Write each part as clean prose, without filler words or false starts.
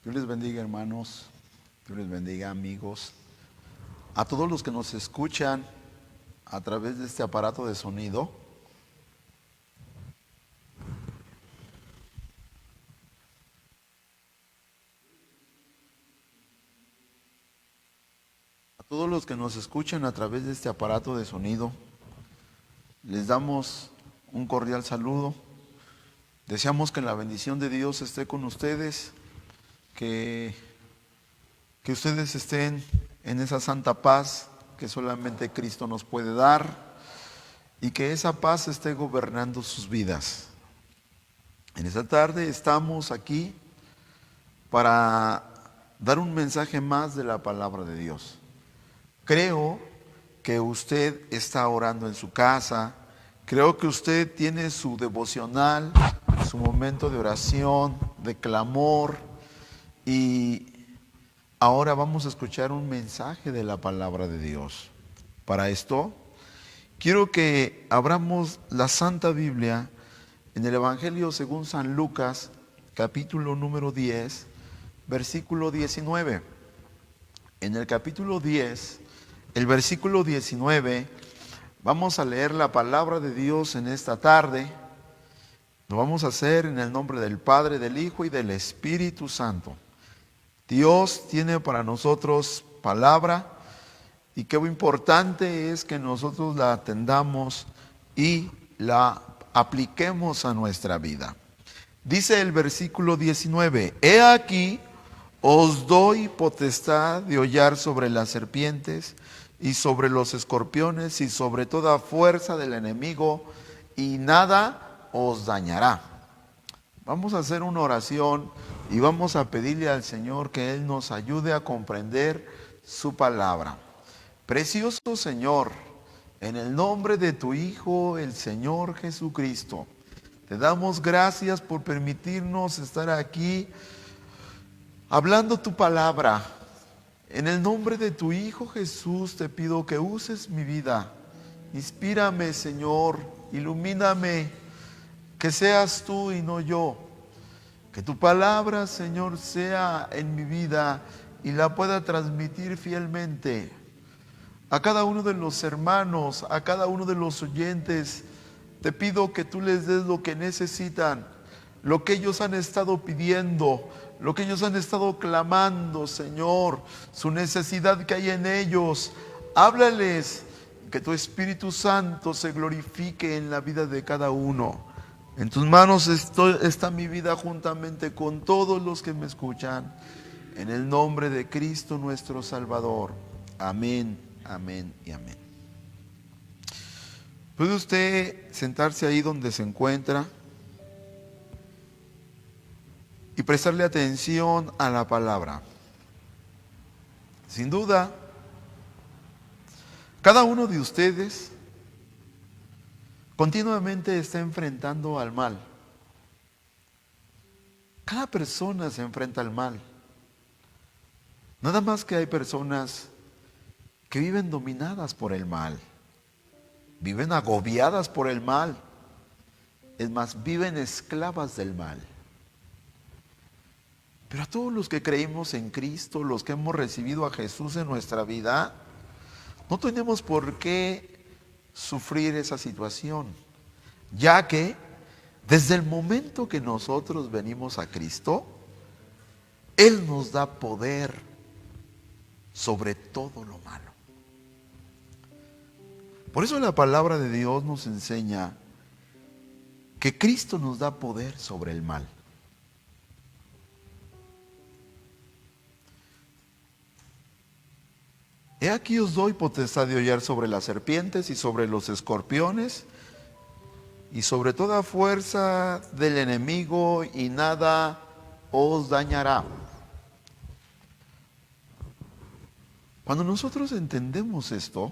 Dios les bendiga, hermanos. Dios les bendiga, amigos. A todos los que nos escuchan a través de este aparato de sonido, a todos los que nos escuchan a través de este aparato de sonido, les damos un cordial saludo. Deseamos que la bendición de Dios esté con ustedes, que ustedes estén en esa santa paz que solamente Cristo nos puede dar y que esa paz esté gobernando sus vidas. En esta tarde estamos aquí para dar un mensaje más de la palabra de Dios. Creo que usted está orando en su casa, creo que usted tiene su devocional, su momento de oración, de clamor, y ahora vamos a escuchar un mensaje de la palabra de Dios. Para esto, quiero que abramos la Santa Biblia en el Evangelio según San Lucas, capítulo número 10, versículo 19. En el capítulo 10, el versículo 19, vamos a leer la palabra de Dios en esta tarde. Lo vamos a hacer en el nombre del Padre, del Hijo y del Espíritu Santo. Dios tiene para nosotros palabra y qué importante es que nosotros la atendamos y la apliquemos a nuestra vida. Dice el versículo 19, he aquí, os doy potestad de hollar sobre las serpientes y sobre los escorpiones y sobre toda fuerza del enemigo, y nada os dañará. Vamos a hacer una oración y vamos a pedirle al Señor que Él nos ayude a comprender su palabra. Precioso Señor, en el nombre de tu Hijo, el Señor Jesucristo, te damos gracias por permitirnos estar aquí hablando tu palabra. En el nombre de tu Hijo Jesús te pido que uses mi vida. Inspírame, Señor, ilumíname, que seas tú y no yo. Que tu palabra, Señor, sea en mi vida y la pueda transmitir fielmente a cada uno de los hermanos, a cada uno de los oyentes. Te pido que tú les des lo que necesitan, lo que ellos han estado pidiendo, lo que ellos han estado clamando, Señor, su necesidad que hay en ellos. Háblales, que tu Espíritu Santo se glorifique en la vida de cada uno. En tus manos está mi vida juntamente con todos los que me escuchan. En el nombre de Cristo nuestro Salvador. Amén, amén y amén. ¿Puede usted sentarse ahí donde se encuentra y prestarle atención a la palabra? Sin duda, cada uno de ustedes continuamente está enfrentando al mal. Cada persona se enfrenta al mal. Nada más que hay personas que viven dominadas por el mal, viven agobiadas por el mal, es más, viven esclavas del mal. Pero a todos los que creímos en Cristo, los que hemos recibido a Jesús en nuestra vida, no tenemos por qué sufrir esa situación, ya que desde el momento que nosotros venimos a Cristo, Él nos da poder sobre todo lo malo. Por eso la palabra de Dios nos enseña que Cristo nos da poder sobre el mal. He aquí os doy potestad de hollar sobre las serpientes y sobre los escorpiones y sobre toda fuerza del enemigo, y nada os dañará. Cuando nosotros entendemos esto,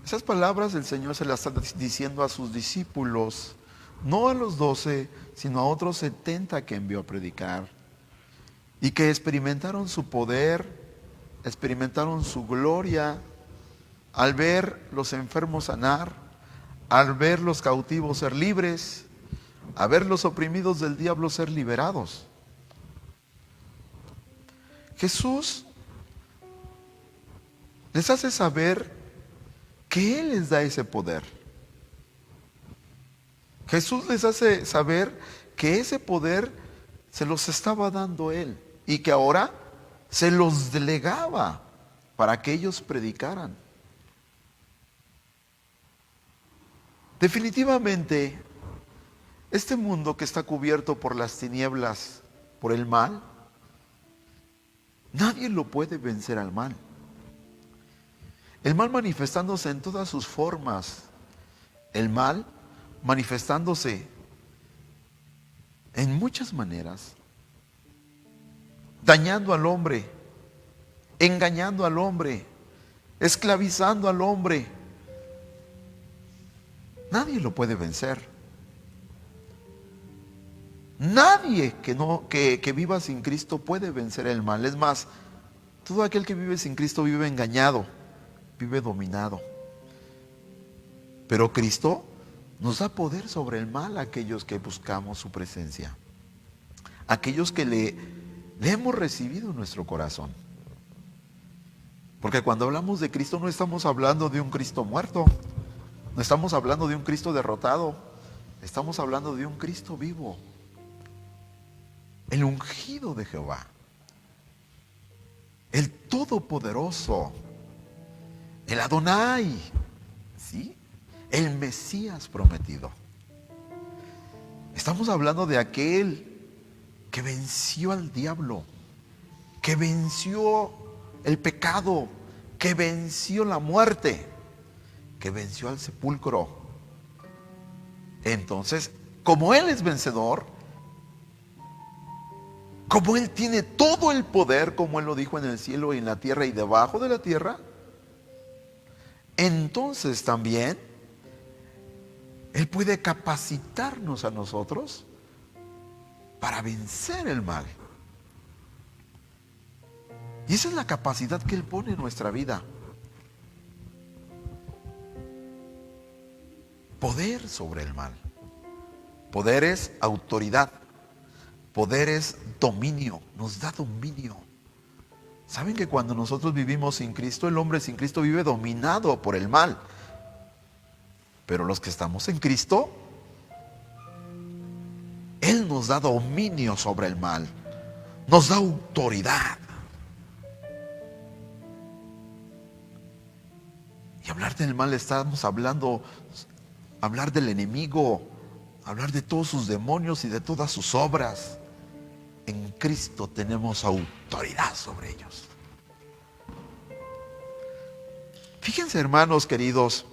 esas palabras el Señor se las está diciendo a sus discípulos, no a los 12, sino a otros 70 que envió a predicar, y que experimentaron su poder, experimentaron su gloria al ver los enfermos sanar, al ver los cautivos ser libres, a ver los oprimidos del diablo ser liberados. Jesús les hace saber que Él les da ese poder. Jesús les hace saber que ese poder se los estaba dando Él y que ahora se los delegaba para que ellos predicaran. Definitivamente, este mundo que está cubierto por las tinieblas, por el mal, nadie lo puede vencer al mal. El mal manifestándose en todas sus formas, el mal manifestándose en muchas maneras, dañando al hombre, engañando al hombre, esclavizando al hombre. Nadie lo puede vencer. Nadie que viva sin Cristo puede vencer el mal. Es más, todo aquel que vive sin Cristo vive engañado, vive dominado. Pero Cristo nos da poder sobre el mal a aquellos que buscamos su presencia, aquellos que le hemos recibido en nuestro corazón. Porque cuando hablamos de Cristo no estamos hablando de un Cristo muerto, no estamos hablando de un Cristo derrotado, estamos hablando de un Cristo vivo, el ungido de Jehová, el todopoderoso, el Adonai, ¿sí? El Mesías prometido. Estamos hablando de aquel que venció al diablo, que venció el pecado, que venció la muerte, que venció al sepulcro. Entonces, como Él es vencedor, como Él tiene todo el poder, como Él lo dijo en el cielo y en la tierra y debajo de la tierra, entonces también Él puede capacitarnos a nosotros para vencer el mal. Y esa es la capacidad que Él pone en nuestra vida. Poder sobre el mal. Poder es autoridad. Poder es dominio. Nos da dominio. ¿Saben que cuando nosotros vivimos sin Cristo, el hombre sin Cristo vive dominado por el mal? Pero los que estamos en Cristo, Él nos da dominio sobre el mal. Nos da autoridad. Y hablar del mal estamos hablando, hablar del enemigo, hablar de todos sus demonios y de todas sus obras. En Cristo tenemos autoridad sobre ellos. Fíjense, hermanos queridos,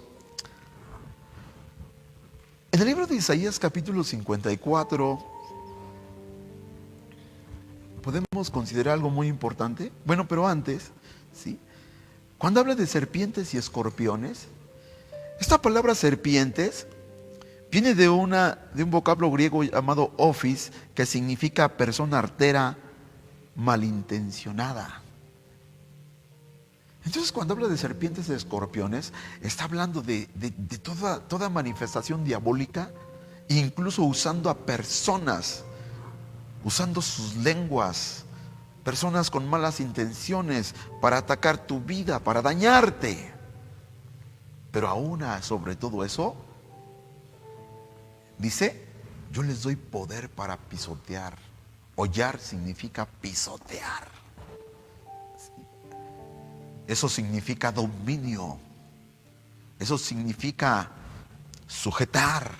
en el libro de Isaías capítulo 54 podemos considerar algo muy importante. Bueno, pero antes, ¿sí? Cuando habla de serpientes y escorpiones, esta palabra serpientes viene de un vocablo griego llamado ophis, que significa persona artera, malintencionada. Entonces, cuando habla de serpientes y escorpiones, está hablando de toda manifestación diabólica, incluso usando a personas, usando sus lenguas, personas con malas intenciones para atacar tu vida, para dañarte. Pero aún sobre todo eso, dice, yo les doy poder para pisotear. Hollar significa pisotear. Eso significa dominio. Eso significa sujetar.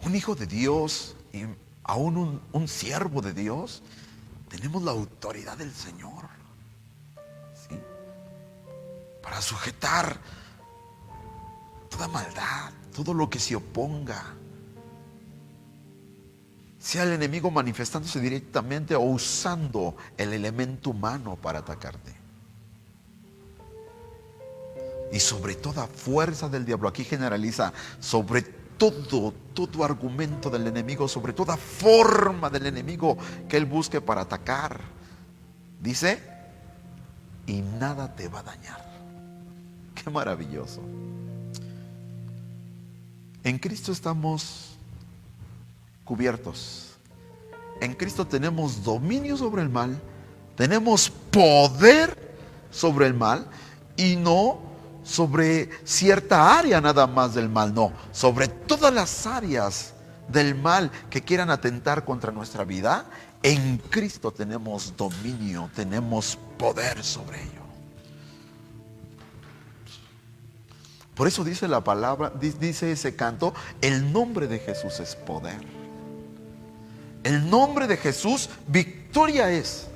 Un hijo de Dios y aún un siervo de Dios, tenemos la autoridad del Señor, ¿sí? Para sujetar toda maldad, todo lo que se oponga, sea el enemigo manifestándose directamente o usando el elemento humano para atacarte. Y sobre toda fuerza del diablo, aquí generaliza, sobre todo argumento del enemigo, sobre toda forma del enemigo que él busque para atacar, dice, y nada te va a dañar. Qué maravilloso. En Cristo estamos cubiertos. en Cristo tenemos dominio sobre el mal, tenemos poder sobre el mal, y no sobre cierta área nada más del mal, no, sobre todas las áreas del mal que quieran atentar contra nuestra vida. En Cristo tenemos dominio, tenemos poder sobre ello. Por eso dice la palabra, dice ese canto, el nombre de Jesús es poder. El nombre de Jesús, victoria es.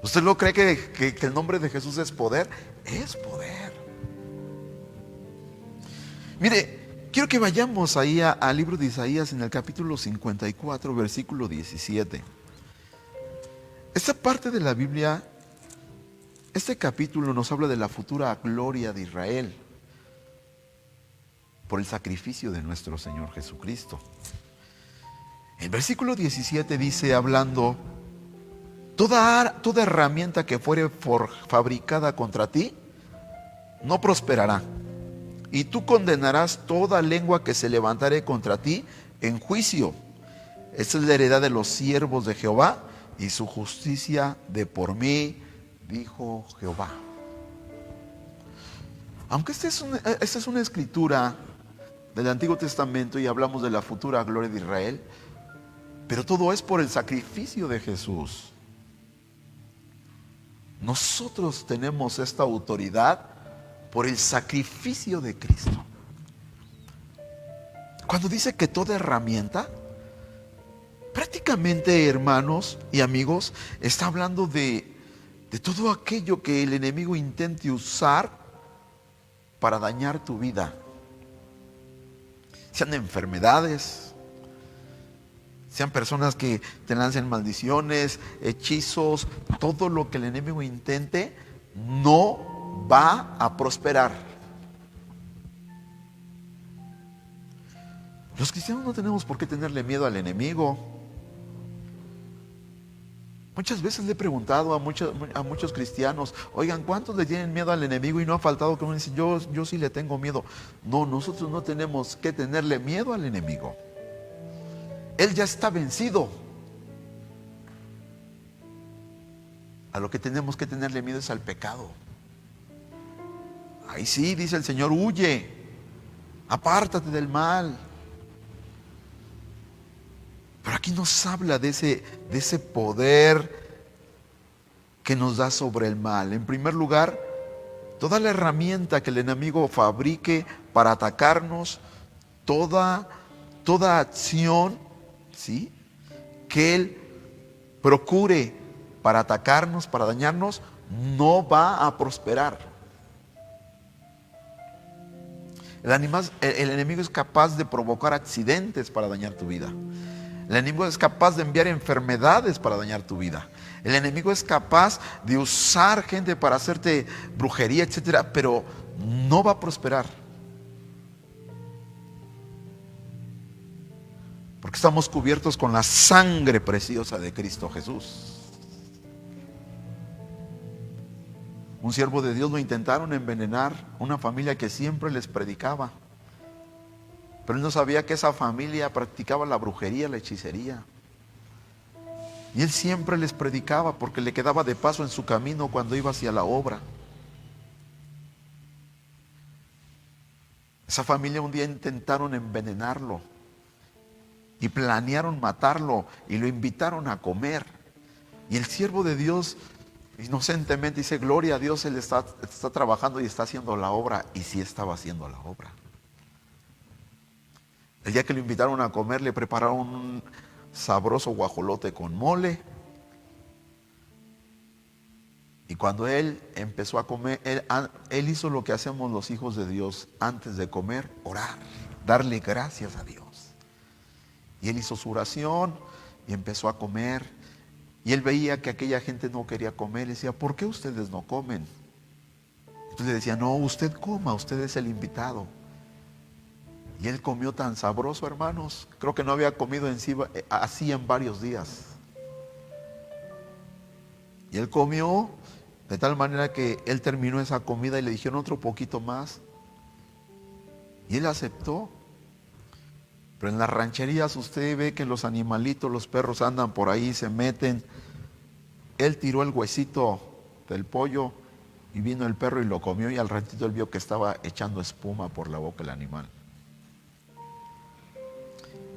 ¿Usted no cree que el nombre de Jesús es poder? Es poder. Mire, quiero que vayamos ahí al libro de Isaías en el capítulo 54, versículo 17. Esta parte de la Biblia, este capítulo nos habla de la futura gloria de Israel por el sacrificio de nuestro Señor Jesucristo. El versículo 17 dice, hablando, toda herramienta que fuere fabricada contra ti no prosperará, y tú condenarás toda lengua que se levantare contra ti en juicio. Esta es la heredad de los siervos de Jehová, y su justicia de por mí, dijo Jehová. Aunque esta es una escritura del Antiguo Testamento y hablamos de la futura gloria de Israel, pero todo es por el sacrificio de Jesús. Nosotros tenemos esta autoridad por el sacrificio de Cristo. Cuando dice que toda herramienta, prácticamente, hermanos y amigos, está hablando de todo aquello que el enemigo intente usar para dañar tu vida. Sean enfermedades, sean personas que te lancen maldiciones, hechizos, todo lo que el enemigo intente no va a prosperar. Los cristianos no tenemos por qué tenerle miedo al enemigo. Muchas veces le he preguntado a muchos cristianos, oigan, ¿cuántos le tienen miedo al enemigo? Y no ha faltado que uno dice, yo sí le tengo miedo. No, nosotros no tenemos que tenerle miedo al enemigo. Él ya está vencido. A lo que tenemos que tenerle miedo es al pecado. Ahí sí, dice el Señor, huye, apártate del mal. Pero aquí nos habla de ese poder que nos da sobre el mal. En primer lugar, toda la herramienta que el enemigo fabrique para atacarnos, toda acción, ¿sí?, que él procure para atacarnos, para dañarnos, no va a prosperar. El enemigo es capaz de provocar accidentes para dañar tu vida. El enemigo es capaz de enviar enfermedades para dañar tu vida. El enemigo es capaz de usar gente para hacerte brujería, etcétera, pero no va a prosperar. Porque estamos cubiertos con la sangre preciosa de Cristo Jesús. Un siervo de Dios lo intentaron envenenar, una familia que siempre les predicaba. Pero él no sabía que esa familia practicaba la brujería, la hechicería. Y él siempre les predicaba porque le quedaba de paso en su camino cuando iba hacia la obra. Esa familia un día intentaron envenenarlo y planearon matarlo y lo invitaron a comer. Y el siervo de Dios inocentemente dice, gloria a Dios, él está trabajando y está haciendo la obra. Y sí estaba haciendo la obra. El día que lo invitaron a comer, le prepararon un sabroso guajolote con mole. Y cuando él empezó a comer, él hizo lo que hacemos los hijos de Dios antes de comer, orar, darle gracias a Dios. Y él hizo su oración y empezó a comer. Y él veía que aquella gente no quería comer. Y decía, ¿por qué ustedes no comen? Entonces le decía, no, usted coma, usted es el invitado. Y él comió tan sabroso, hermanos. Creo que no había comido así en varios días. Y él comió de tal manera que él terminó esa comida y le dijeron otro poquito más. Y él aceptó. Pero en las rancherías usted ve que los animalitos, los perros andan por ahí, se meten. Él tiró el huesito del pollo y vino el perro y lo comió, y al ratito él vio que estaba echando espuma por la boca el animal.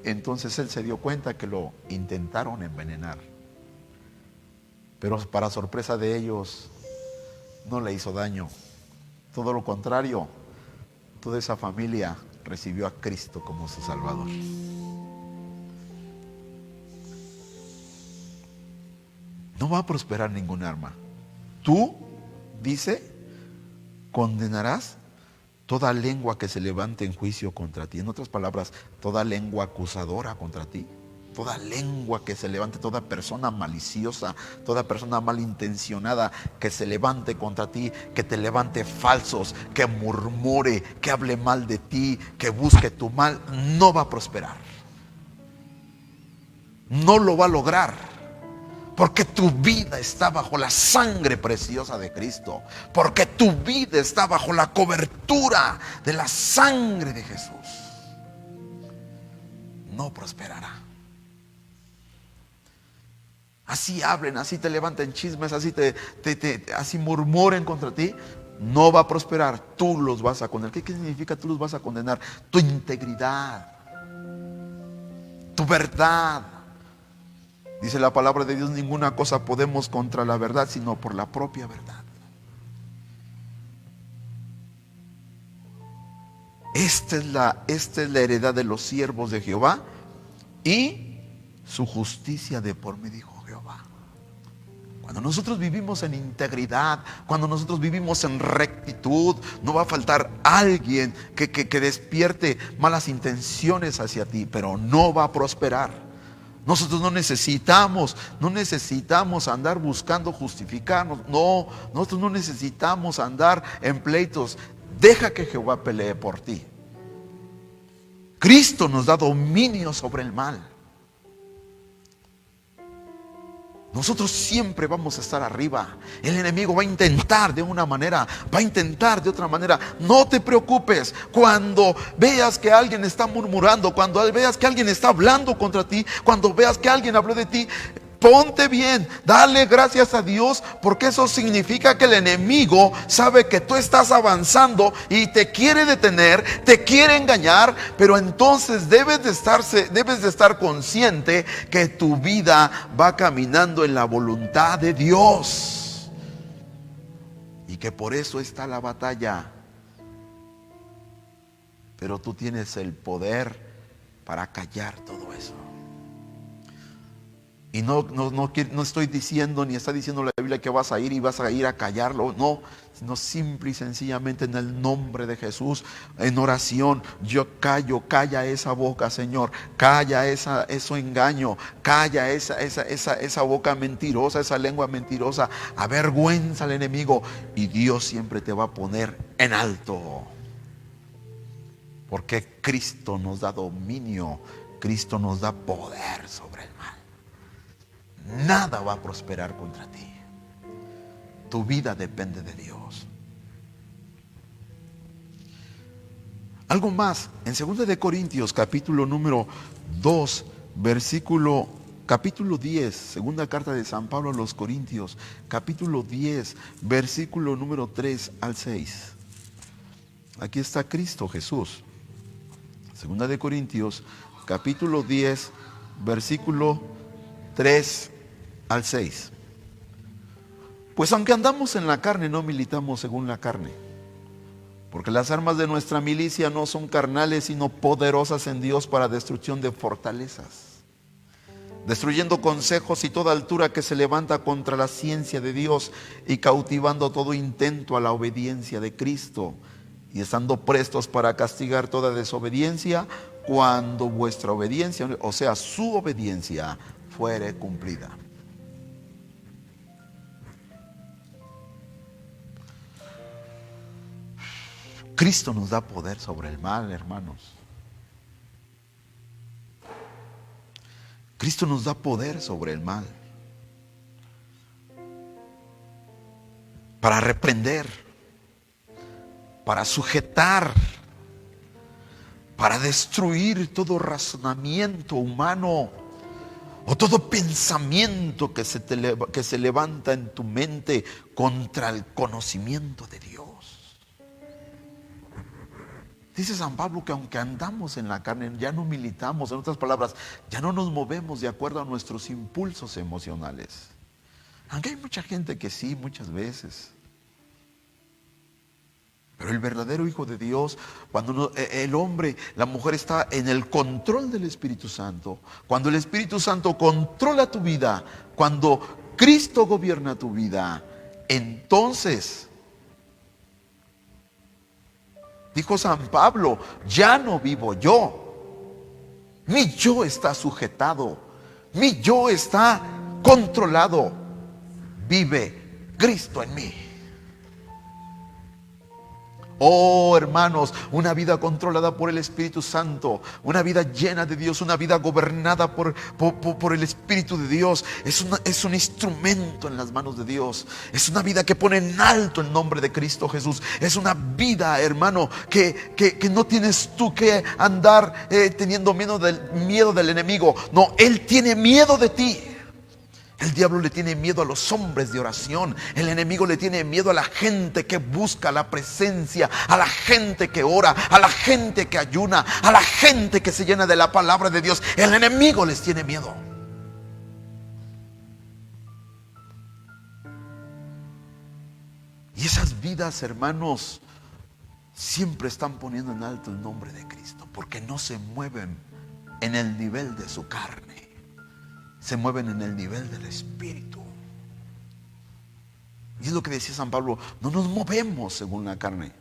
Entonces él se dio cuenta que lo intentaron envenenar. Pero para sorpresa de ellos, no le hizo daño. Todo lo contrario, toda esa familia recibió a Cristo como su Salvador. No va a prosperar ningún arma. Tú, dice, condenarás toda lengua que se levante en juicio contra ti. En otras palabras, toda lengua acusadora contra ti. Toda lengua que se levante, toda persona maliciosa, toda persona malintencionada que se levante contra ti, que te levante falsos, que murmure, que hable mal de ti, que busque tu mal, no va a prosperar. No lo va a lograr. Porque tu vida está bajo la sangre preciosa de Cristo. Porque tu vida está bajo la cobertura de la sangre de Jesús. No prosperará. Así hablen, así te levanten chismes, así murmuren contra ti, no va a prosperar. Tú los vas a condenar. ¿Qué significa tú los vas a condenar? Tu integridad, tu verdad. Dice la palabra de Dios: ninguna cosa podemos contra la verdad, sino por la propia verdad. Esta es la heredad de los siervos de Jehová, y su justicia de por mí, dijo Jehová. Cuando nosotros vivimos en integridad, cuando nosotros vivimos en rectitud, no va a faltar alguien que despierte malas intenciones hacia ti, pero no va a prosperar. Nosotros no necesitamos andar buscando justificarnos. No, nosotros no necesitamos andar en pleitos. Deja que Jehová pelee por ti. Cristo nos da dominio sobre el mal. Nosotros siempre vamos a estar arriba. El enemigo va a intentar de una manera, va a intentar de otra manera. No te preocupes. Cuando veas que alguien está murmurando, cuando veas que alguien está hablando contra ti, cuando veas que alguien habló de ti, ponte bien, dale gracias a Dios, porque eso significa que el enemigo sabe que tú estás avanzando y te quiere detener, te quiere engañar. Pero entonces debes de estar consciente que tu vida va caminando en la voluntad de Dios, y que por eso está la batalla. Pero tú tienes el poder para callar todo eso. Y no estoy diciendo, ni está diciendo la Biblia que vas a ir a callarlo. No, sino simple y sencillamente en el nombre de Jesús, en oración, calla esa boca, Señor. Calla eso engaño. Calla esa boca mentirosa, esa lengua mentirosa. Avergüenza al enemigo, y Dios siempre te va a poner en alto. Porque Cristo nos da dominio, Cristo nos da poder sobre el mal. Nada va a prosperar contra ti. Tu vida depende de Dios. Algo más, en 2 de Corintios, capítulo número 2, capítulo 10, segunda carta de San Pablo a los Corintios, capítulo 10, versículo número 3 al 6. Aquí está Cristo Jesús. 2 de Corintios, capítulo 10, versículo 3 al 6. Pues aunque andamos en la carne, no militamos según la carne, porque las armas de nuestra milicia no son carnales, sino poderosas en Dios para destrucción de fortalezas, destruyendo consejos y toda altura que se levanta contra la ciencia de Dios, y cautivando todo intento a la obediencia de Cristo, y estando prestos para castigar toda desobediencia cuando vuestra obediencia, o sea, su obediencia, fuere cumplida. Cristo nos da poder sobre el mal, hermanos. Cristo nos da poder sobre el mal, para reprender, para sujetar, para destruir todo razonamiento humano o todo pensamiento que se levanta en tu mente contra el conocimiento de Dios. Dice San Pablo que aunque andamos en la carne, ya no militamos, en otras palabras, ya no nos movemos de acuerdo a nuestros impulsos emocionales. Aunque hay mucha gente que sí, muchas veces. Pero el verdadero Hijo de Dios, cuando el hombre, la mujer está en el control del Espíritu Santo, cuando el Espíritu Santo controla tu vida, cuando Cristo gobierna tu vida, entonces, dijo San Pablo, ya no vivo yo, mi yo está sujetado, mi yo está controlado, vive Cristo en mí. Oh, hermanos, una vida controlada por el Espíritu Santo, una vida llena de Dios, una vida gobernada por el Espíritu de Dios, es un instrumento en las manos de Dios. Es una vida que pone en alto el nombre de Cristo Jesús. Es una vida, hermano, que no tienes tú que andar teniendo miedo del enemigo. No, Él tiene miedo de ti. El diablo le tiene miedo a los hombres de oración. El enemigo le tiene miedo a la gente que busca la presencia, a la gente que ora, a la gente que ayuna, a la gente que se llena de la palabra de Dios. El enemigo les tiene miedo. Y esas vidas, hermanos, siempre están poniendo en alto el nombre de Cristo, porque no se mueven en el nivel de su carne, se mueven en el nivel del Espíritu. Y es lo que decía San Pablo, no nos movemos según la carne.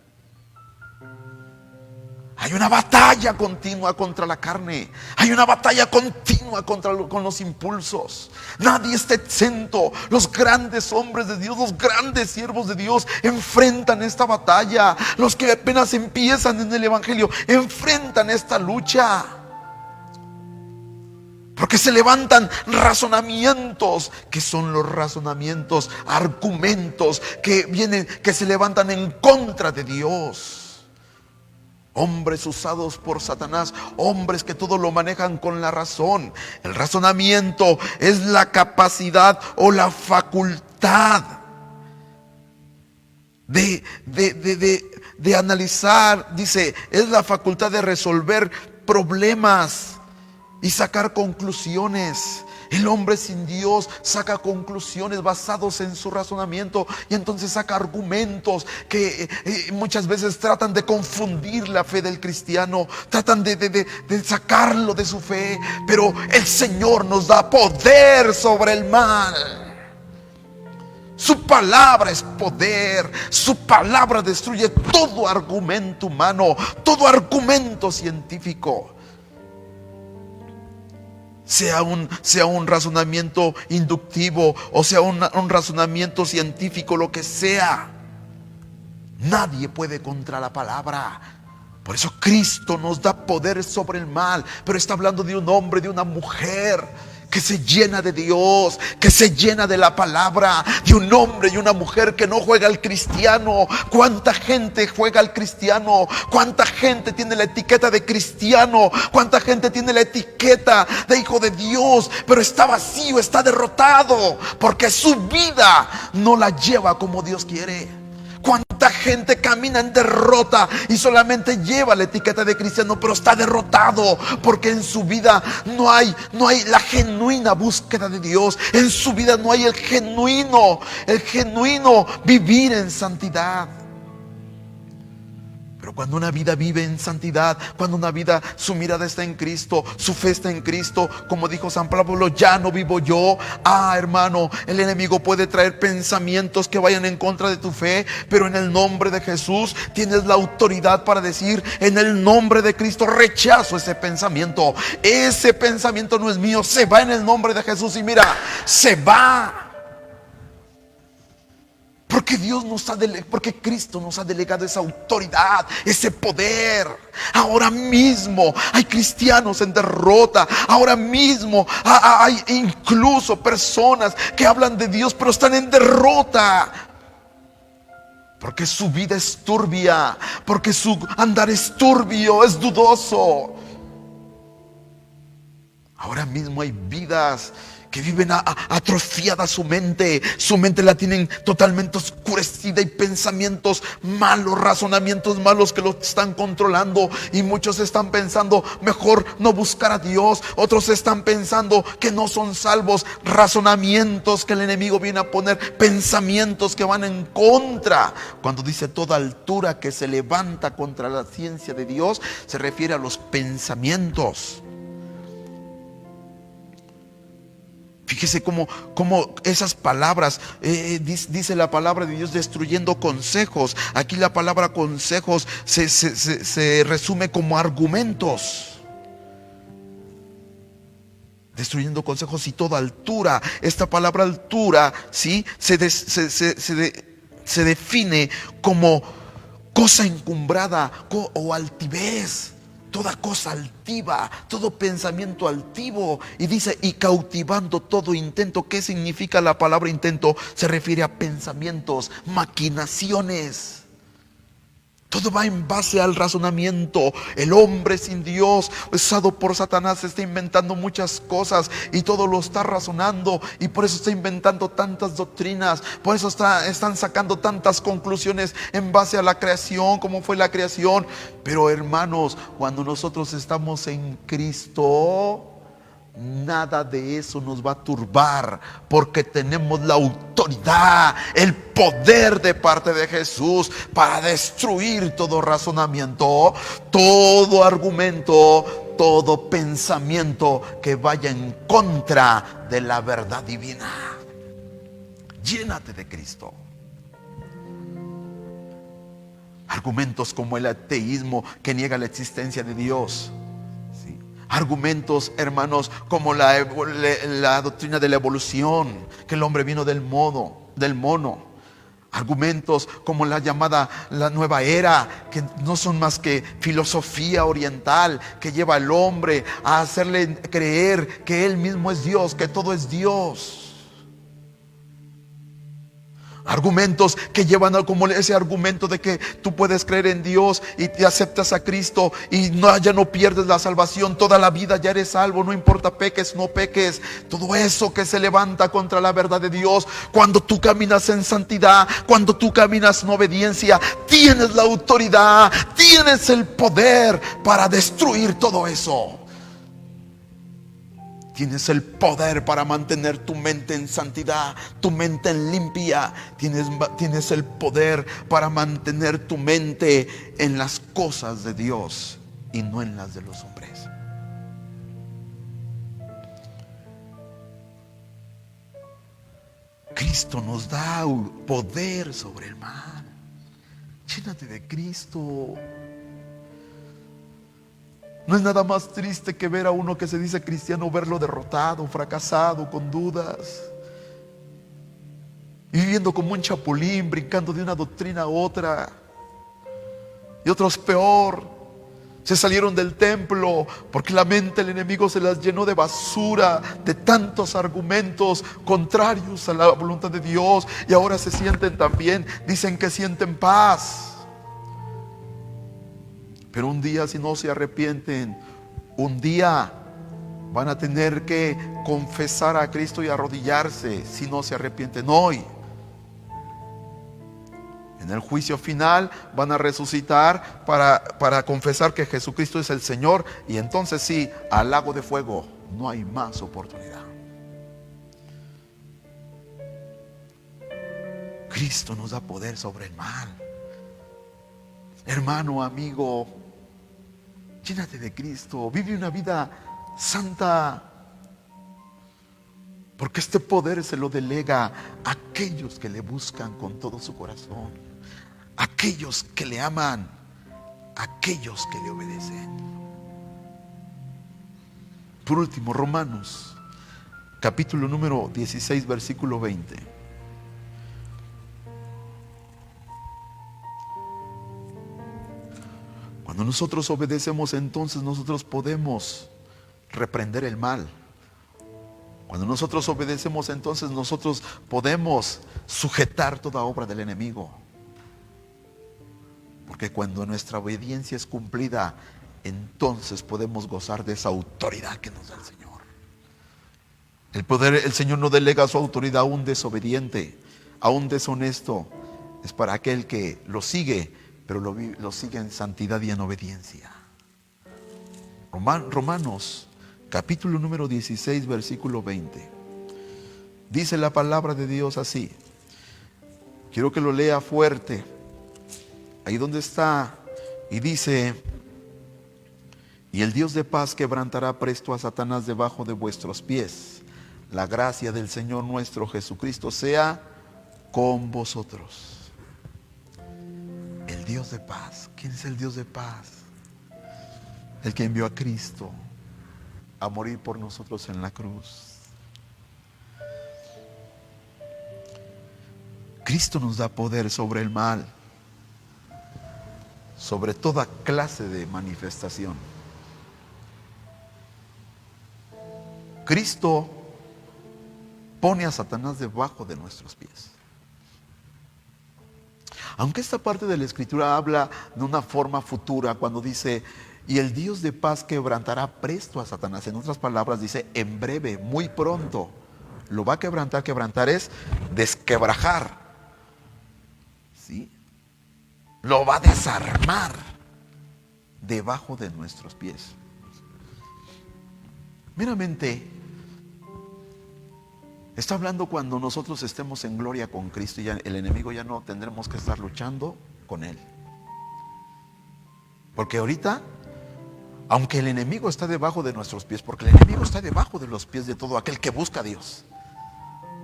Hay una batalla continua contra la carne. Hay una batalla continua con los impulsos. Nadie está exento. Los grandes hombres de Dios, los grandes siervos de Dios enfrentan esta batalla. Los que apenas empiezan en el Evangelio enfrentan esta lucha. Porque se levantan razonamientos, que son los razonamientos, argumentos que se levantan en contra de Dios. Hombres usados por Satanás, hombres que todo lo manejan con la razón. El razonamiento es la capacidad o la facultad de analizar, dice, es la facultad de resolver problemas y sacar conclusiones. El hombre sin Dios saca conclusiones basados en su razonamiento y entonces saca argumentos que muchas veces tratan de confundir la fe del cristiano, tratan de sacarlo de su fe. Pero el Señor nos da poder sobre el mal. Su palabra es poder. Su palabra destruye todo argumento humano, todo argumento científico. Sea un razonamiento inductivo o sea un razonamiento científico, lo que sea, nadie puede contra la palabra. Por eso Cristo nos da poder sobre el mal. Pero está hablando de un hombre, de una mujer que se llena de Dios, que se llena de la palabra, de un hombre y una mujer que no juega al cristiano. ¿Cuánta gente juega al cristiano? ¿Cuánta gente tiene la etiqueta de cristiano? ¿Cuánta gente tiene la etiqueta de hijo de Dios? Pero está vacío, está derrotado, porque su vida no la lleva como Dios quiere. ¿Cuánta gente camina en derrota y solamente lleva la etiqueta de cristiano, pero está derrotado porque en su vida no hay la genuina búsqueda de Dios? En su vida no hay el genuino vivir en santidad. Pero cuando una vida vive en santidad, cuando una vida, su mirada está en Cristo, su fe está en Cristo, como dijo San Pablo, ya no vivo yo. Hermano, el enemigo puede traer pensamientos que vayan en contra de tu fe, pero en el nombre de Jesús tienes la autoridad para decir, en el nombre de Cristo rechazo ese pensamiento. Ese pensamiento no es mío, se va en el nombre de Jesús. Y mira, se va. Porque Cristo nos ha delegado esa autoridad, ese poder. Ahora mismo hay cristianos en derrota. Ahora mismo hay incluso personas que hablan de Dios, pero están en derrota. porque su vida es turbia, porque su andar es turbio, es dudoso. Ahora mismo hay vidas que viven atrofiada su mente la tienen totalmente oscurecida, y pensamientos malos, razonamientos malos que los están controlando, y muchos están pensando mejor no buscar a Dios, otros están pensando que no son salvos, razonamientos que el enemigo viene a poner, pensamientos que van en contra. Cuando dice toda altura que se levanta contra la ciencia de Dios, se refiere a los pensamientos. Fíjese cómo esas palabras, dice la palabra de Dios, destruyendo consejos. Aquí la palabra consejos se resume como argumentos. Destruyendo consejos y toda altura. Esta palabra altura, ¿sí? se define como cosa encumbrada o altivez. Toda cosa altiva, todo pensamiento altivo. Y dice, y cautivando todo intento. ¿Qué significa la palabra intento? Se refiere a pensamientos, maquinaciones. Todo va en base al razonamiento. El hombre sin Dios, usado por Satanás, está inventando muchas cosas y todo lo está razonando, y por eso está inventando tantas doctrinas. Por eso están sacando tantas conclusiones en base a la creación, como fue la creación. Pero hermanos, cuando nosotros estamos en Cristo, nada de eso nos va a turbar, porque tenemos la autoridad, el poder de parte de Jesús para destruir todo razonamiento, todo argumento, todo pensamiento que vaya en contra de la verdad divina. Llénate de Cristo. Argumentos como el ateísmo, que niega la existencia de Dios. Argumentos, hermanos, como la doctrina de la evolución, que el hombre vino del mono. Argumentos como la llamada la nueva era, que no son más que filosofía oriental, que lleva al hombre a hacerle creer que él mismo es Dios, que todo es Dios. Argumentos que llevan a como ese argumento de que tú puedes creer en Dios y te aceptas a Cristo y ya no pierdes la salvación, toda la vida ya eres salvo, no importa peques, no peques. Todo eso que se levanta contra la verdad de Dios. Cuando tú caminas en santidad, cuando tú caminas en obediencia, tienes la autoridad, tienes el poder para destruir todo eso. Tienes el poder para mantener tu mente en santidad, tu mente en limpia. Tienes el poder para mantener tu mente en las cosas de Dios y no en las de los hombres. Cristo nos da poder sobre el mal. Llénate de Cristo. No es nada más triste que ver a uno que se dice cristiano, verlo derrotado, fracasado, con dudas, y viviendo como un chapulín, brincando de una doctrina a otra. Y otros peor, se salieron del templo porque la mente del enemigo se las llenó de basura, de tantos argumentos contrarios a la voluntad de Dios, y ahora se sienten también, dicen que sienten paz. Pero un día, si no se arrepienten, un día van a tener que confesar a Cristo y arrodillarse si no se arrepienten hoy. En el juicio final van a resucitar para confesar que Jesucristo es el Señor, y entonces sí, al lago de fuego no hay más oportunidad. Cristo nos da poder sobre el mal. Hermano, amigo, llénate de Cristo, vive una vida santa, porque este poder se lo delega a aquellos que le buscan con todo su corazón, aquellos que le aman, aquellos que le obedecen. Por último, Romanos capítulo número 16, versículo 20. Cuando nosotros obedecemos, entonces nosotros podemos reprender el mal. Cuando nosotros obedecemos, entonces nosotros podemos sujetar toda obra del enemigo. Porque cuando nuestra obediencia es cumplida, entonces podemos gozar de esa autoridad que nos da el Señor. El Señor no delega su autoridad a un desobediente, a un deshonesto. Es para aquel que lo sigue, pero lo sigue en santidad y en obediencia. Romanos, capítulo número 16, versículo 20. Dice la palabra de Dios así. Quiero que lo lea fuerte. Ahí donde está. Y dice: y el Dios de paz quebrantará presto a Satanás debajo de vuestros pies. La gracia del Señor nuestro Jesucristo sea con vosotros. El Dios de paz. ¿Quién es el Dios de paz? El que envió a Cristo a morir por nosotros en la cruz. Cristo nos da poder sobre el mal, sobre toda clase de manifestación. Cristo pone a Satanás debajo de nuestros pies. Aunque esta parte de la Escritura habla de una forma futura, cuando dice: y el Dios de paz quebrantará presto a Satanás. En otras palabras dice: en breve, muy pronto. Lo va a quebrantar. Quebrantar es desquebrajar. ¿Sí? Lo va a desarmar debajo de nuestros pies. Meramente está hablando cuando nosotros estemos en gloria con Cristo y ya el enemigo ya no tendremos que estar luchando con él. Porque ahorita, aunque el enemigo está debajo de nuestros pies, porque el enemigo está debajo de los pies de todo aquel que busca a Dios,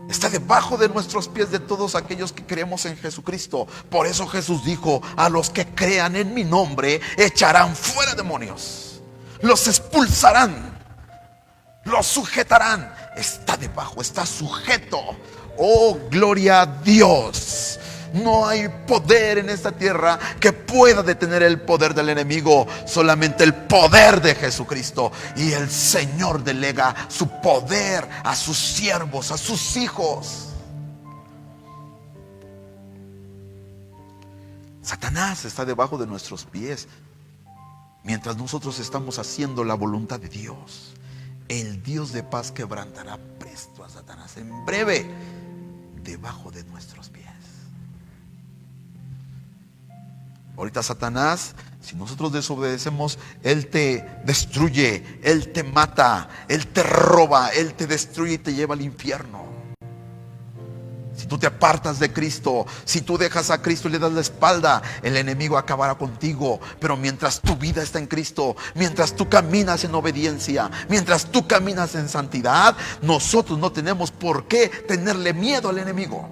está debajo de nuestros pies de todos aquellos que creemos en Jesucristo. Por eso Jesús dijo: a los que crean en mi nombre echarán fuera demonios, los expulsarán, los sujetarán. Está debajo, está sujeto. Oh, gloria a Dios. No hay poder en esta tierra que pueda detener el poder del enemigo. Solamente el poder de Jesucristo. Y el Señor delega su poder a sus siervos, a sus hijos. Satanás está debajo de nuestros pies mientras nosotros estamos haciendo la voluntad de Dios. El Dios de paz quebrantará presto a Satanás en breve debajo de nuestros pies. Ahorita Satanás, si nosotros desobedecemos, él te destruye, él te mata, él te roba, él te destruye y te lleva al infierno. Si tú te apartas de Cristo, si tú dejas a Cristo y le das la espalda, el enemigo acabará contigo. Pero mientras tu vida está en Cristo, mientras tú caminas en obediencia, mientras tú caminas en santidad, nosotros no tenemos por qué tenerle miedo al enemigo.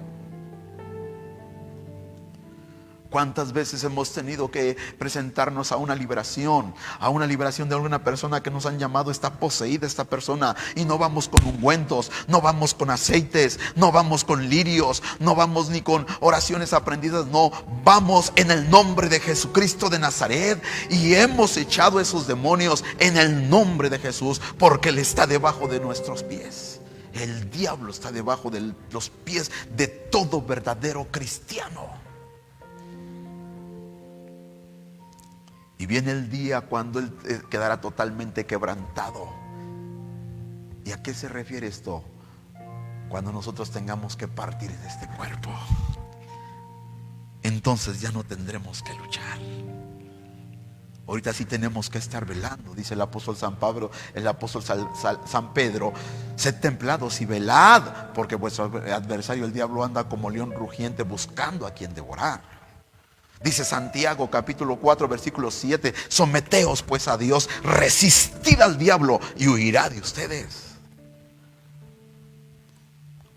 ¿Cuántas veces hemos tenido que presentarnos a una liberación de alguna persona que nos han llamado: está poseída esta persona? Y no vamos con ungüentos, no vamos con aceites, no vamos con lirios, no vamos ni con oraciones aprendidas, no, vamos en el nombre de Jesucristo de Nazaret y hemos echado esos demonios en el nombre de Jesús, porque Él está debajo de nuestros pies. El diablo está debajo de los pies de todo verdadero cristiano. Y viene el día cuando Él quedará totalmente quebrantado. ¿Y a qué se refiere esto? Cuando nosotros tengamos que partir de este cuerpo, entonces ya no tendremos que luchar. Ahorita sí tenemos que estar velando. Dice el apóstol San Pablo, el apóstol San Pedro: sed templados y velad, porque vuestro adversario el diablo anda como león rugiente buscando a quien devorar. Dice Santiago capítulo 4 versículo 7: someteos pues a Dios, resistid al diablo y huirá de ustedes.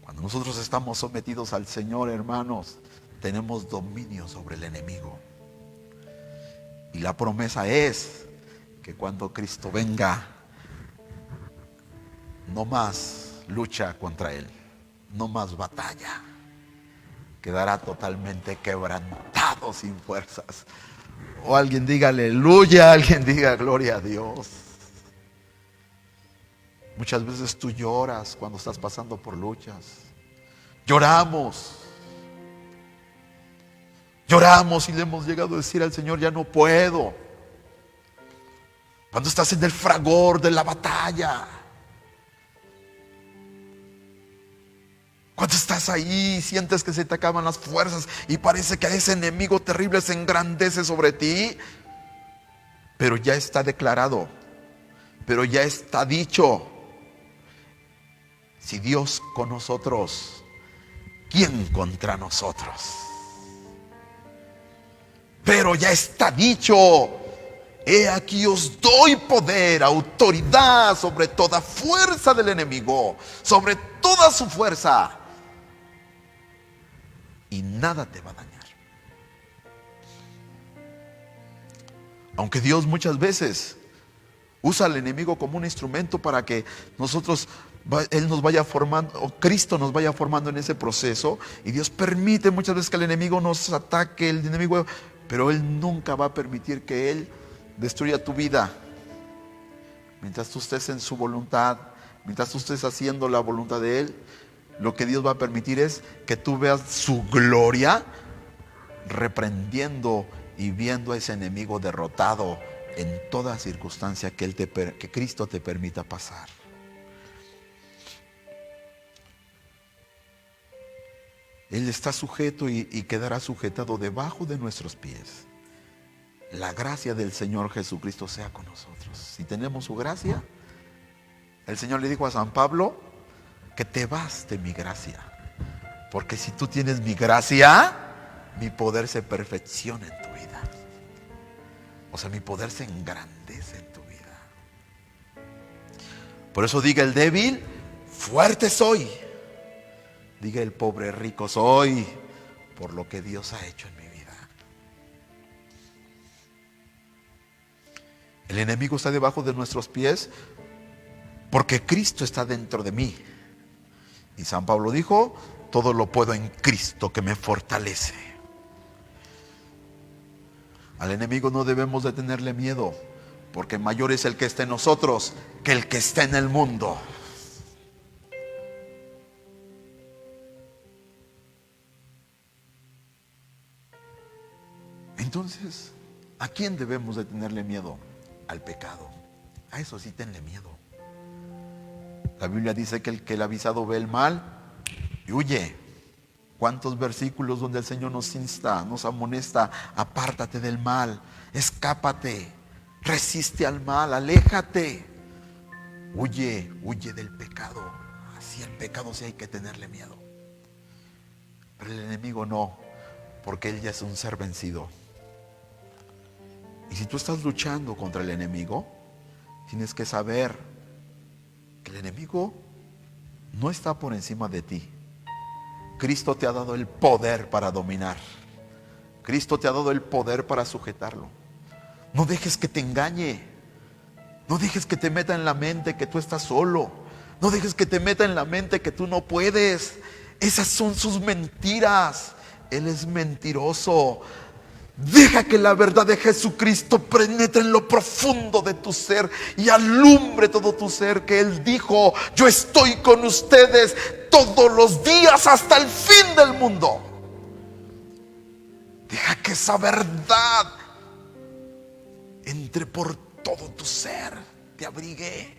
Cuando nosotros estamos sometidos al Señor, hermanos, tenemos dominio sobre el enemigo. Y la promesa es que cuando Cristo venga, no más lucha contra Él, no más batalla. Quedará totalmente quebrantado, sin fuerzas. O alguien diga aleluya, alguien diga gloria a Dios. Muchas veces tú lloras cuando estás pasando por luchas. Lloramos. Lloramos y le hemos llegado a decir al Señor, ya no puedo. Cuando estás en el fragor de la batalla, cuando estás ahí, sientes que se te acaban las fuerzas y parece que ese enemigo terrible se engrandece sobre ti, pero ya está declarado, pero ya está dicho: si Dios con nosotros, ¿quién contra nosotros? Pero ya está dicho: he aquí os doy poder, autoridad sobre toda fuerza del enemigo, sobre toda su fuerza, y nada te va a dañar. Aunque Dios muchas veces usa al enemigo como un instrumento para que nosotros, Él nos vaya formando, o Cristo nos vaya formando en ese proceso, y Dios permite muchas veces que el enemigo nos ataque, el enemigo, pero Él nunca va a permitir que Él destruya tu vida. Mientras tú estés en su voluntad, mientras tú estés haciendo la voluntad de Él, lo que Dios va a permitir es que tú veas su gloria reprendiendo y viendo a ese enemigo derrotado en toda circunstancia que Cristo te permita pasar. Él está sujeto y quedará sujetado debajo de nuestros pies. La gracia del Señor Jesucristo sea con nosotros. Si tenemos su gracia, el Señor le dijo a San Pablo que te baste mi gracia, porque si tú tienes mi gracia, mi poder se perfecciona en tu vida. O sea, mi poder se engrandece en tu vida. Por eso diga el débil, fuerte soy. Diga el pobre, rico soy, por lo que Dios ha hecho en mi vida. El enemigo está debajo de nuestros pies porque Cristo está dentro de mí. Y San Pablo dijo: todo lo puedo en Cristo que me fortalece. Al enemigo no debemos de tenerle miedo, porque mayor es el que está en nosotros que el que está en el mundo. Entonces, ¿a quién debemos de tenerle miedo? Al pecado. A eso sí tenle miedo. La Biblia dice que el avisado ve el mal y huye. ¿Cuántos versículos donde el Señor nos insta, nos amonesta? Apártate del mal, escápate, resiste al mal, aléjate. Huye del pecado. Así el pecado sí hay que tenerle miedo. Pero el enemigo no, porque él ya es un ser vencido. Y si tú estás luchando contra el enemigo, tienes que saber que el enemigo no está por encima de ti. Cristo te ha dado el poder para dominar. Cristo te ha dado el poder para sujetarlo. No dejes que te engañe. No dejes que te meta en la mente que tú estás solo. No dejes que te meta en la mente que tú no puedes. Esas son sus mentiras. Él es mentiroso. Deja que la verdad de Jesucristo penetre en lo profundo de tu ser y alumbre todo tu ser, que Él dijo: yo estoy con ustedes todos los días hasta el fin del mundo. Deja que esa verdad entre por todo tu ser, te abrigue.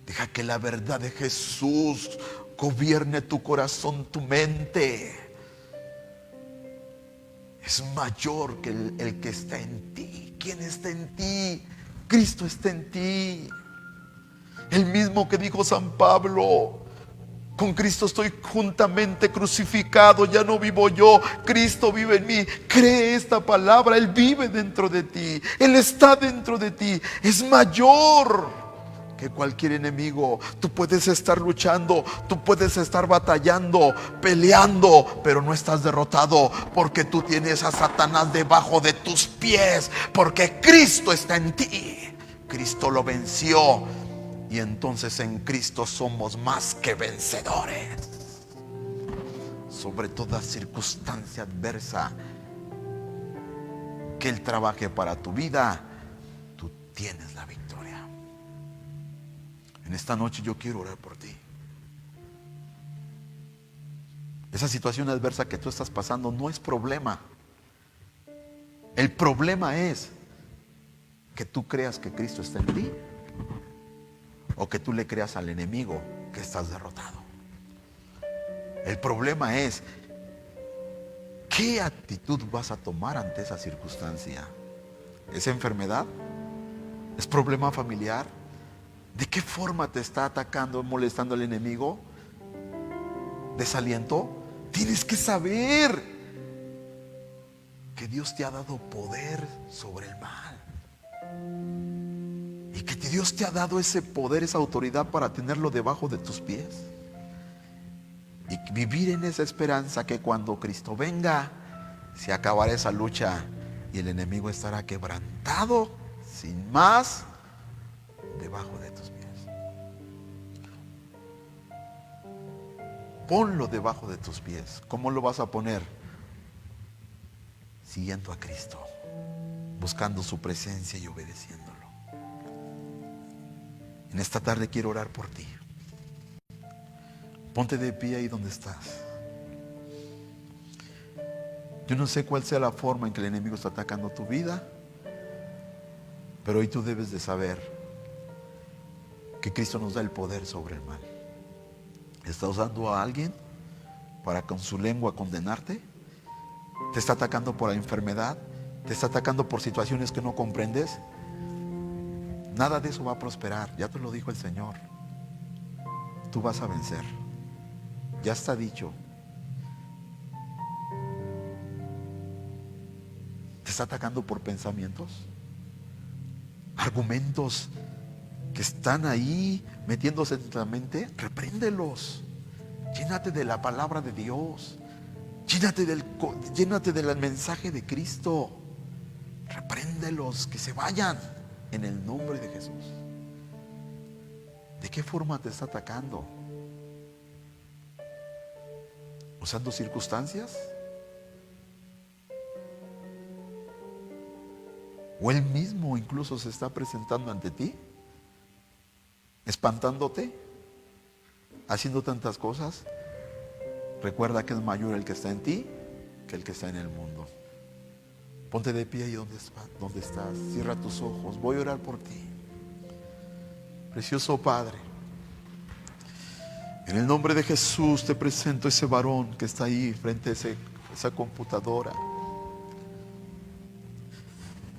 Deja que la verdad de Jesús gobierne tu corazón, tu mente. Es mayor que el que está en ti. ¿Quién está en ti? Cristo está en ti. El mismo que dijo San Pablo: con Cristo estoy juntamente crucificado, ya no vivo yo, Cristo vive en mí. Cree esta palabra, Él vive dentro de ti, Él está dentro de ti. Es mayor que cualquier enemigo. Tú puedes estar luchando, tú puedes estar batallando, peleando, pero no estás derrotado, porque tú tienes a Satanás debajo de tus pies, porque Cristo está en ti. Cristo lo venció, y entonces en Cristo somos más que vencedores. Sobre toda circunstancia adversa que Él trabaje para tu vida, tú tienes la victoria. En esta noche yo quiero orar por ti. Esa situación adversa que tú estás pasando no es problema. El problema es que tú creas que Cristo está en ti, o que tú le creas al enemigo que estás derrotado. El problema es qué actitud vas a tomar ante esa circunstancia. ¿Es enfermedad? ¿Es problema familiar? ¿De qué forma te está atacando, molestando el enemigo? ¿Desaliento? Tienes que saber que Dios te ha dado poder sobre el mal, y que Dios te ha dado ese poder, esa autoridad para tenerlo debajo de tus pies, y vivir en esa esperanza que cuando Cristo venga se acabará esa lucha y el enemigo estará quebrantado sin más debajo de tus pies. Ponlo debajo de tus pies. ¿Cómo lo vas a poner? Siguiendo a Cristo, buscando su presencia y obedeciéndolo. En esta tarde quiero orar por ti. Ponte de pie ahí donde estás. Yo no sé cuál sea la forma en que el enemigo está atacando tu vida, pero hoy tú debes de saber que Cristo nos da el poder sobre el mal. ¿Está usando a alguien para con su lengua condenarte? ¿Te está atacando por la enfermedad? ¿Te está atacando por situaciones que no comprendes? Nada de eso va a prosperar. Ya te lo dijo el Señor. Tú vas a vencer. Ya está dicho. ¿Te está atacando por pensamientos? Argumentos que están ahí metiéndose en tu mente. Repréndelos. Llénate de la palabra de Dios. Llénate del mensaje de Cristo. Repréndelos, que se vayan en el nombre de Jesús. ¿De qué forma te está atacando? ¿Usando circunstancias? ¿O él mismo incluso se está presentando ante ti? ¿Espantándote? ¿Haciendo tantas cosas? Recuerda que es mayor el que está en ti que el que está en el mundo. Ponte de pie ahí donde estás. Cierra tus ojos. Voy a orar por ti. Precioso Padre, en el nombre de Jesús te presento ese varón que está ahí frente a esa computadora.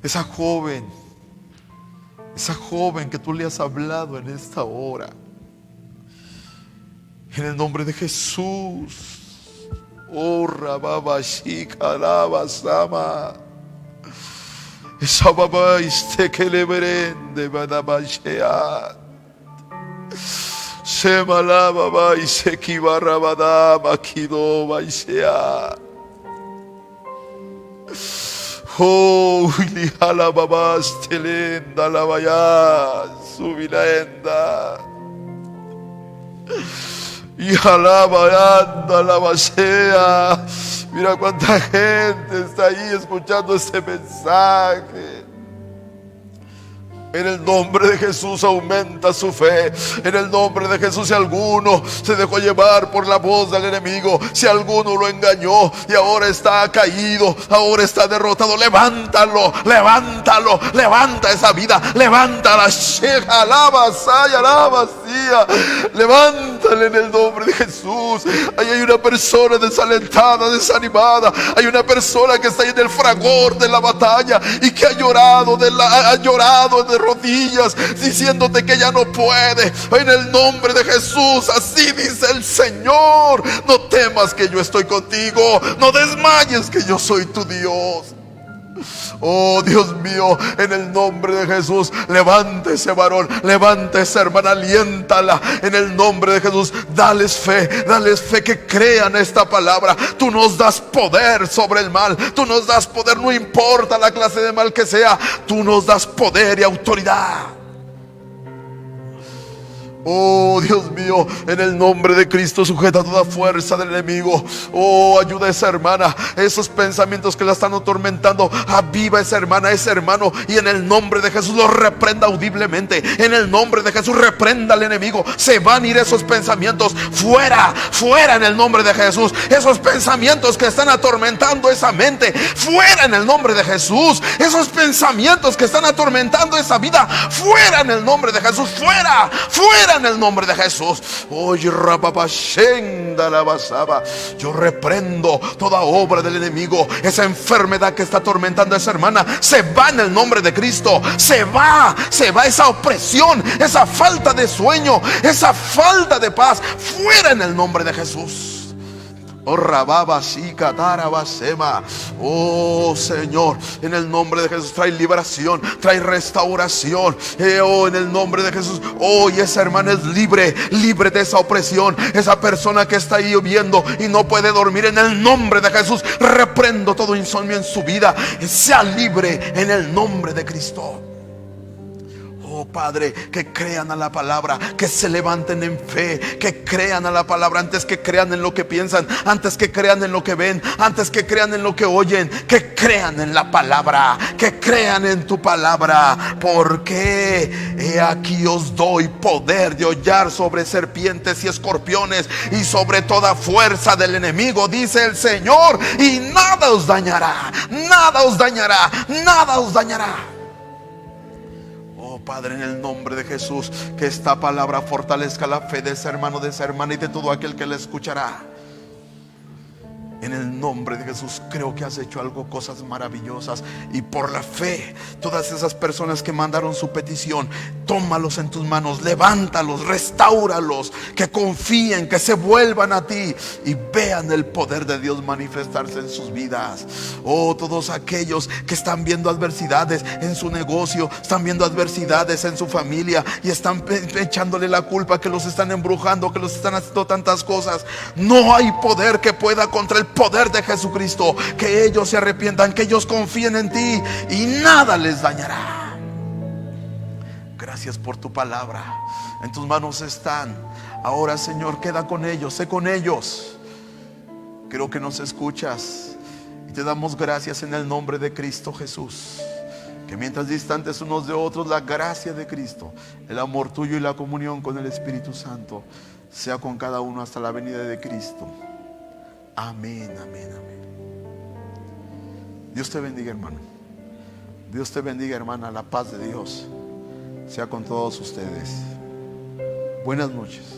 Esa joven que tú le has hablado en esta hora. En el nombre de Jesús. Oh, Rababa Shika Lava Sama. Esa baba que le verende Badabashea. Se malaba y se kibarabada makido baishea. Oh, lihala babas telenda la vaya subilaenda. Y alaba la basea. Mira cuánta gente está ahí escuchando este mensaje. En el nombre de Jesús aumenta su fe. En el nombre de Jesús, si alguno se dejó llevar por la voz del enemigo, si alguno lo engañó y ahora está caído, ahora está derrotado, levántalo, levántalo, levanta esa vida, levántala, levántale en el nombre de Jesús. Ahí hay una persona desalentada, desanimada, hay una persona que está ahí en el fragor de la batalla y que ha llorado de rodillas, diciéndote que ya no puede. En el nombre de Jesús, así dice el Señor: no temas, que yo estoy contigo, no desmayes, que yo soy tu Dios. Oh Dios mío, en el nombre de Jesús, levanta ese varón, levanta esa hermana, aliéntala en el nombre de Jesús. Dales fe que crean esta palabra. Tú nos das poder sobre el mal, tú nos das poder, no importa la clase de mal que sea, tú nos das poder y autoridad. Oh Dios mío, en el nombre de Cristo, sujeta toda fuerza del enemigo. Oh, ayuda a esa hermana, esos pensamientos que la están atormentando, aviva a esa hermana, a ese hermano, y en el nombre de Jesús los reprenda audiblemente. En el nombre de Jesús reprenda al enemigo. Se van a ir esos pensamientos fuera, fuera en el nombre de Jesús. Esos pensamientos que están atormentando esa mente, fuera en el nombre de Jesús. Esos pensamientos que están atormentando esa vida, fuera en el nombre de Jesús. Fuera, fuera en el nombre de Jesús. Oye, rapapashenda la basaba. Yo reprendo toda obra del enemigo. Esa enfermedad que está atormentando a esa hermana, se va en el nombre de Cristo. Se va esa opresión, esa falta de sueño, esa falta de paz, fuera en el nombre de Jesús. Oh, rababa, sí, catarabasema. Oh Señor, en el nombre de Jesús trae liberación, trae restauración. Oh, en el nombre de Jesús. Oh, y esa hermana es libre, libre de esa opresión. Esa persona que está ahí lloviendo y no puede dormir, en el nombre de Jesús reprendo todo insomnio en su vida. Sea libre en el nombre de Cristo. Oh Padre, que crean a la palabra, que se levanten en fe, que crean a la palabra antes que crean en lo que piensan, antes que crean en lo que ven, antes que crean en lo que oyen. Que crean en la palabra, que crean en tu palabra, porque he aquí os doy poder de hollar sobre serpientes y escorpiones y sobre toda fuerza del enemigo, dice el Señor, y nada os dañará, nada os dañará, nada os dañará. Oh Padre, en el nombre de Jesús, que esta palabra fortalezca la fe de ese hermano, de esa hermana y de todo aquel que la escuchará. En el nombre de Jesús, creo que has hecho algo, cosas maravillosas. Y por la fe, todas esas personas que mandaron su petición, tómalos en tus manos, levántalos, restáuralos, que confíen, que se vuelvan a ti y vean el poder de Dios manifestarse en sus vidas. Oh, todos aquellos que están viendo adversidades en su negocio, están viendo adversidades en su familia y están echándole la culpa, que los están embrujando, que los están haciendo tantas cosas. No hay poder que pueda contra el poder de Jesucristo. Que ellos se arrepientan, que ellos confíen en ti y nada les dañará. Gracias por tu palabra. En tus manos están. Ahora, Señor, queda con ellos, sé con ellos. Creo que nos escuchas y te damos gracias en el nombre de Cristo Jesús. Que mientras distantes unos de otros, la gracia de Cristo, el amor tuyo y la comunión con el Espíritu Santo sea con cada uno hasta la venida de Cristo. Amén, amén, amén. Dios te bendiga, hermano. Dios te bendiga, hermana. La paz de Dios sea con todos ustedes. Buenas noches.